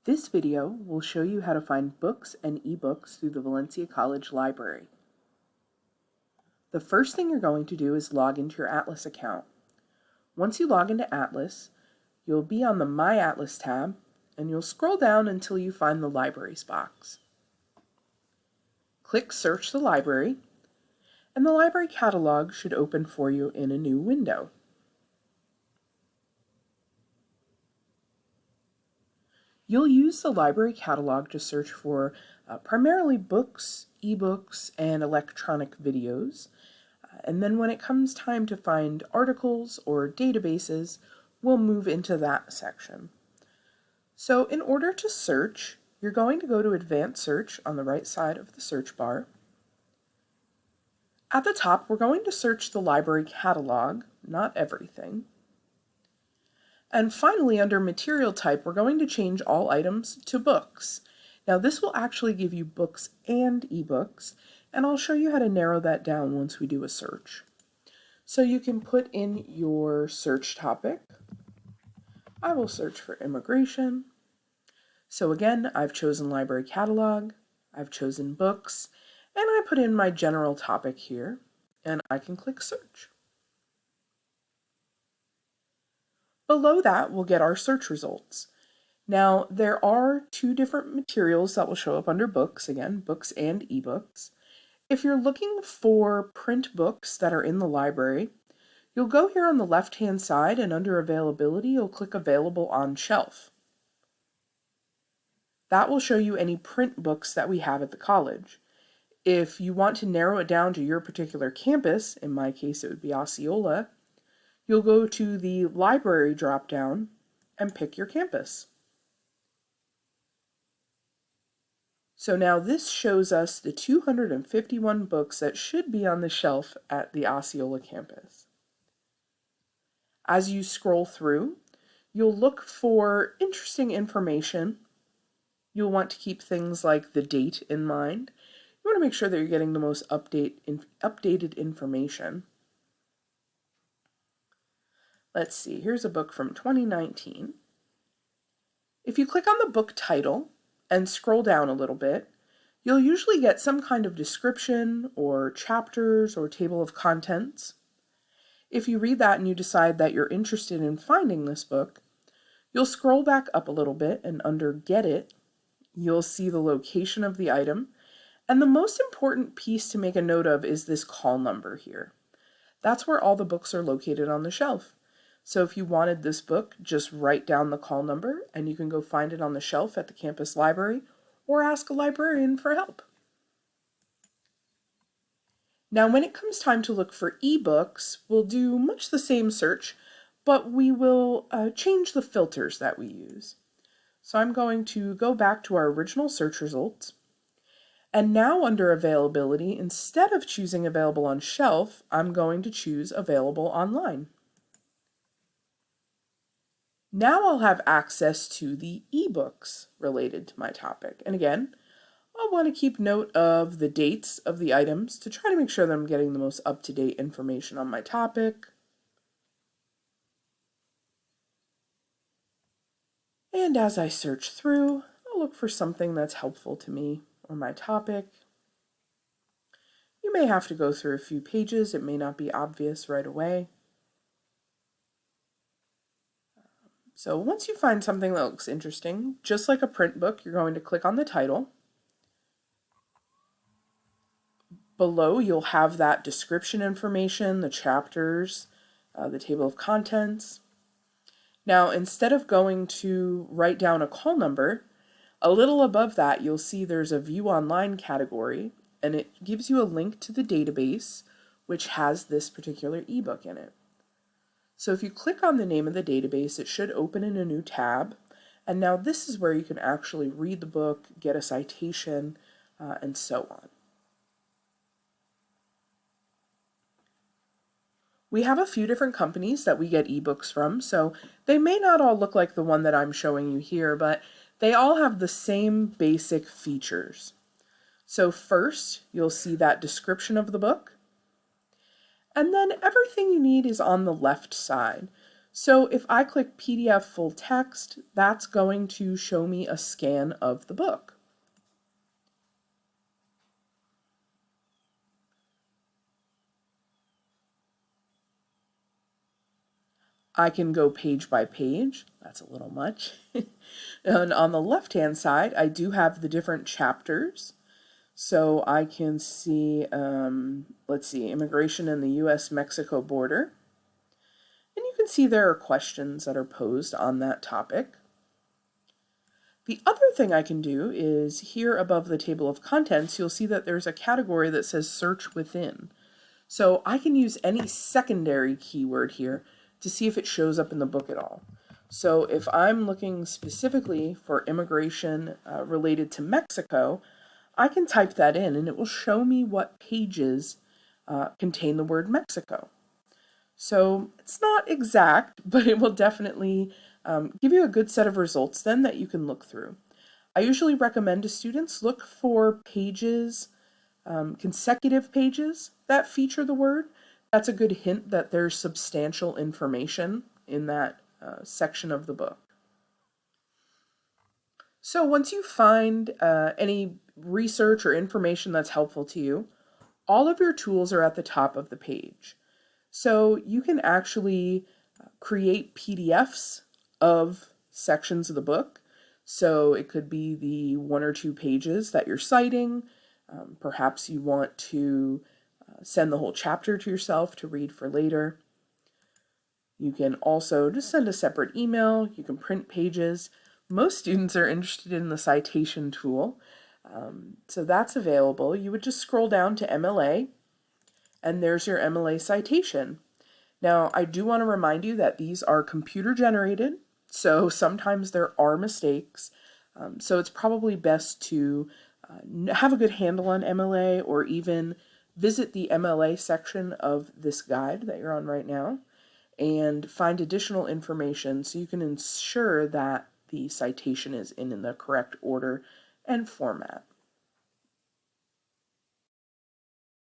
This video will show you how to find books and ebooks through the Valencia College library. The first thing you're going to do is log into your Atlas account. Once you log into Atlas, you'll be on the My Atlas tab, and you'll scroll down until you find the Libraries box. Click Search the Library, and the library catalog should open for you in a new window. You'll use the library catalog to search for primarily books, ebooks, and electronic videos. And then when it comes time to find articles or databases, we'll move into that section. So in order to search, you're going to go to Advanced Search on the right side of the search bar. At the top, we're going to search the library catalog, not everything. And finally, under Material Type, we're going to change all items to books. Now, this will actually give you books and ebooks, and I'll show you how to narrow that down once we do a search. So you can put in your search topic. I will search for immigration. So again, I've chosen library catalog, I've chosen books, and I put in my general topic here, and I can click search. Below that, we'll get our search results. Now, there are two different materials that will show up under books, again, books and ebooks. If you're looking for print books that are in the library, you'll go here on the left-hand side, and under Availability, you'll click Available on Shelf. That will show you any print books that we have at the college. If you want to narrow it down to your particular campus, in my case it would be Osceola, you'll go to the Library drop-down and pick your campus. So now this shows us the 251 books that should be on the shelf at the Osceola campus. As you scroll through, you'll look for interesting information. You'll want to keep things like the date in mind. You want to make sure that you're getting the most updated information. Let's see, here's a book from 2019. If you click on the book title and scroll down a little bit, you'll usually get some kind of description or chapters or table of contents. If you read that and you decide that you're interested in finding this book, you'll scroll back up a little bit, and under Get It, you'll see the location of the item. And the most important piece to make a note of is this call number here. That's where all the books are located on the shelf. So if you wanted this book, just write down the call number and you can go find it on the shelf at the campus library or ask a librarian for help. Now, when it comes time to look for ebooks, we'll do much the same search, but we will change the filters that we use. So I'm going to go back to our original search results. And now under Availability, instead of choosing Available on Shelf, I'm going to choose Available Online. Now I'll have access to the ebooks related to my topic. And again, I'll want to keep note of the dates of the items to try to make sure that I'm getting the most up-to-date information on my topic. And as I search through, I'll look for something that's helpful to me or my topic. You may have to go through a few pages. It may not be obvious right away. So once you find something that looks interesting, just like a print book, you're going to click on the title. Below, you'll have that description information, the chapters, the table of contents. Now, instead of going to write down a call number, a little above that, you'll see there's a View Online category, and it gives you a link to the database, which has this particular ebook in it. So if you click on the name of the database, it should open in a new tab. And now this is where you can actually read the book, get a citation, and so on. We have a few different companies that we get ebooks from, so they may not all look like the one that I'm showing you here, but they all have the same basic features. So first, you'll see that description of the book. And then everything you need is on the left side. So if I click PDF full text, that's going to show me a scan of the book. I can go page by page. That's a little much. And on the left-hand side, I do have the different chapters. So I can see, let's see, immigration in the U.S.-Mexico border. And you can see there are questions that are posed on that topic. The other thing I can do is here above the table of contents, you'll see that there's a category that says search within. So I can use any secondary keyword here to see if it shows up in the book at all. So if I'm looking specifically for immigration related to Mexico, I can type that in and it will show me what pages contain the word Mexico. So it's not exact, but it will definitely give you a good set of results then that you can look through. I usually recommend to students look for pages, consecutive pages that feature the word. That's a good hint that there's substantial information in that section of the book. So once you find any research or information that's helpful to you, all of your tools are at the top of the page. So you can actually create PDFs of sections of the book. So it could be the 1 or 2 pages that you're citing. Perhaps you want to send the whole chapter to yourself to read for later. You can also just send a separate email. You can print pages. Most students are interested in the citation tool. So that's available. You would just scroll down to MLA, and there's your MLA citation. Now, I do want to remind you that these are computer generated, so sometimes there are mistakes. So it's probably best to have a good handle on MLA, or even visit the MLA section of this guide that you're on right now and find additional information so you can ensure that the citation is in the correct order and format.